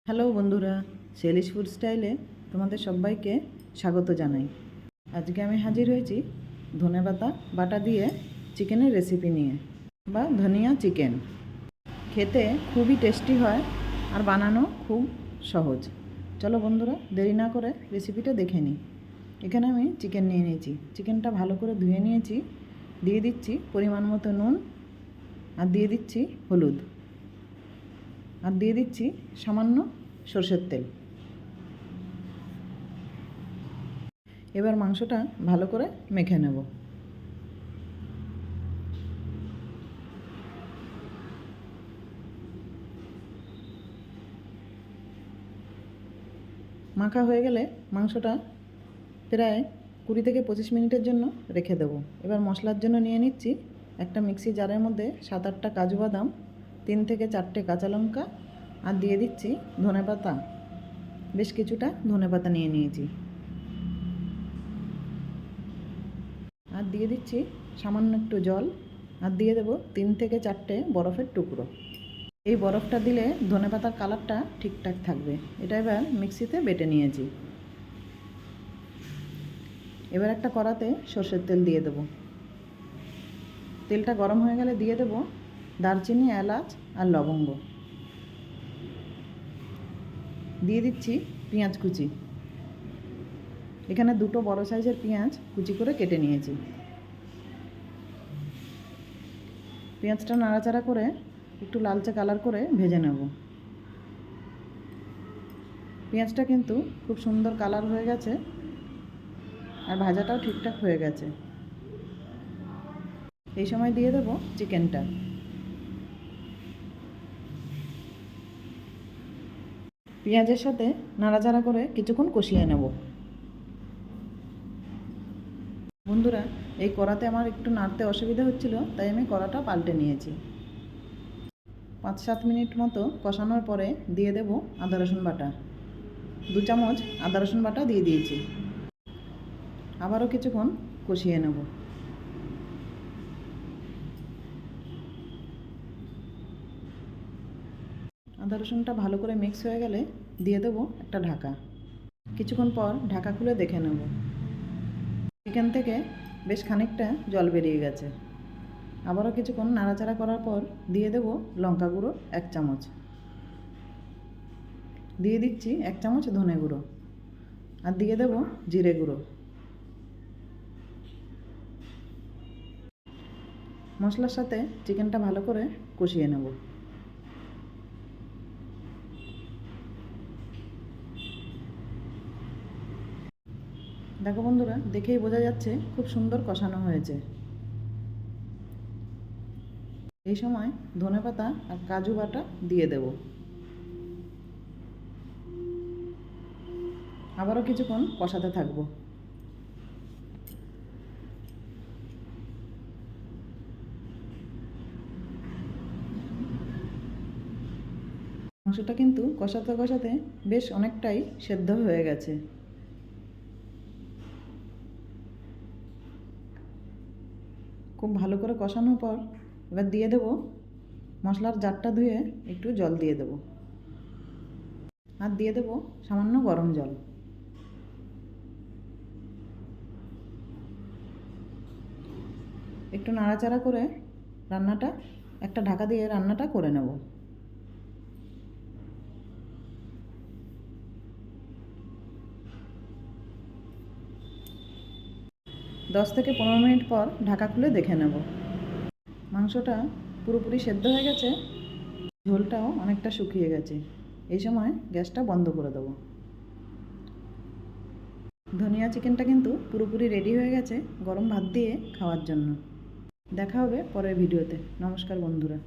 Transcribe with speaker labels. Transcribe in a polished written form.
Speaker 1: Hello বন্ধুরা, সেলিশ food স্টাইলে তোমাদের সবাইকে স্বাগত জানাই। আজকে আমি হাজির হয়েছি ধনেপাতা বাটা দিয়ে চিকেনের রেসিপি নিয়ে, বা ধনিয়া চিকেন। খেতে খুবই টেস্টি হয় আর বানানো খুব সহজ। চলো বন্ধুরা, দেরি না করে রেসিপিটা দেখে নিই। এখানে আমি চিকেন নিয়ে নিয়েছি। চিকেনটা ভালো করে ধুয়ে নিয়েছি। দিয়ে দিচ্ছি পরিমাণ মতো নুন, আর দিয়ে দিচ্ছি হলুদ, আর দিয়ে দিচ্ছি সামান্য সরষের তেল। এবার মাংসটা ভালো করে মেখে নেব। মাখা হয়ে গেলে মাংসটা প্রায় 20 থেকে 25 মিনিটের জন্য রেখে দেব। এবার মশলার জন্য নিয়ে নিচ্ছি একটা মিক্সি জারের মধ্যে 7-8টা কাজু বাদাম, 3 থেকে 4টে কাঁচা লঙ্কা, আর দিয়ে দিচ্ছি ধনেপাতা। বেশ কিছুটা ধনেপাতা নিয়ে নিয়েছি। আর দিয়ে দিচ্ছি সামান্য একটু জল, আর দিয়ে দেবো 3 থেকে 4টে বরফের টুকরো। এই বরফটা দিলে ধনেপাতার কালারটা ঠিকঠাক থাকবে। এটা এবার মিক্সিতে বেটে নিয়েছি। এবার একটা কড়াতে সরষের তেল দিয়ে দেবো। তেলটা গরম হয়ে গেলে দিয়ে দেবো দারচিনি, এলাচ আর লবঙ্গ। দিয়ে দিচ্ছি পেঁয়াজ কুচি। এখানে 2টো বড় সাইজের পেঁয়াজ কুচি করে কেটে নিয়েছি। পেঁয়াজটা নাড়াচাড়া করে একটু লালচে কালার করে ভেজে নেব। পেঁয়াজটা কিন্তু খুব সুন্দর কালার হয়ে গেছে, আর ভাজাটাও ঠিকঠাক হয়ে গেছে। এই সময় দিয়ে দেবো চিকেনটা। পেঁয়াজের সাথে নাড়াচাড়া করে কিছুক্ষণ কষিয়ে নেব। বন্ধুরা, এই কড়াতে আমার একটু নাড়তে অসুবিধা হচ্ছিল, তাই আমি কড়াটা পাল্টে নিয়েছি। 5-7 মিনিট মতো কষানোর পরে দিয়ে দেব আদা রসুন বাটা। 2 চামচ আদা রসুন বাটা দিয়ে দিয়েছি। আবারও কিছুক্ষণ কষিয়ে নেব। আদা রসুনটা ভালো করে মিক্স হয়ে গেলে দিয়ে দেবো একটা ঢাকা। কিছুক্ষণ পর ঢাকা খুলে দেখে নেব। চিকেন থেকে বেশ খানিকটা জল বেরিয়ে গেছে। আবারও কিছুক্ষণ নাড়াচাড়া করার পর দিয়ে দেব লঙ্কা গুঁড়ো 1 চামচ। দিয়ে দিচ্ছি 1 চামচ ধনে গুঁড়ো, আর দিয়ে দেব জিরে গুঁড়ো। মশলার সাথে চিকেনটা ভালো করে কষিয়ে নেব। দেখো বন্ধুরা, দেখেই বোঝা যাচ্ছে খুব সুন্দর কষানো হয়েছে। এই সময় ধনেপাতা আর কাজু বাটা দিয়ে দেব। আবারও কিছুক্ষণ কষাতে থাকবো। মাংসটা কিন্তু কষাতে কষাতে বেশ অনেকটাই সেদ্ধ হয়ে গেছে। খুব ভালো করে কষানোর পর এবার দিয়ে দেব মশলার জারটা ধুয়ে একটু জল দিয়ে দেব, আর দিয়ে দেব সামান্য গরম জল। একটু নাড়াচাড়া করে রান্নাটা একটা ঢাকা দিয়ে রান্নাটা করে নেব। 10 থেকে 15 মিনিট পর ঢাকা খুলে দেখে নেব। মাংসটা পুরোপুরি সেদ্ধ হয়ে গেছে, ঝোলটাও অনেকটা শুকিয়ে গেছে। এই সময় গ্যাসটা বন্ধ করে দেবো। ধনিয়া চিকেনটা কিন্তু পুরোপুরি রেডি হয়ে গেছে গরম ভাত দিয়ে খাওয়ার জন্য। দেখা হবে পরের ভিডিওতে। নমস্কার বন্ধুরা।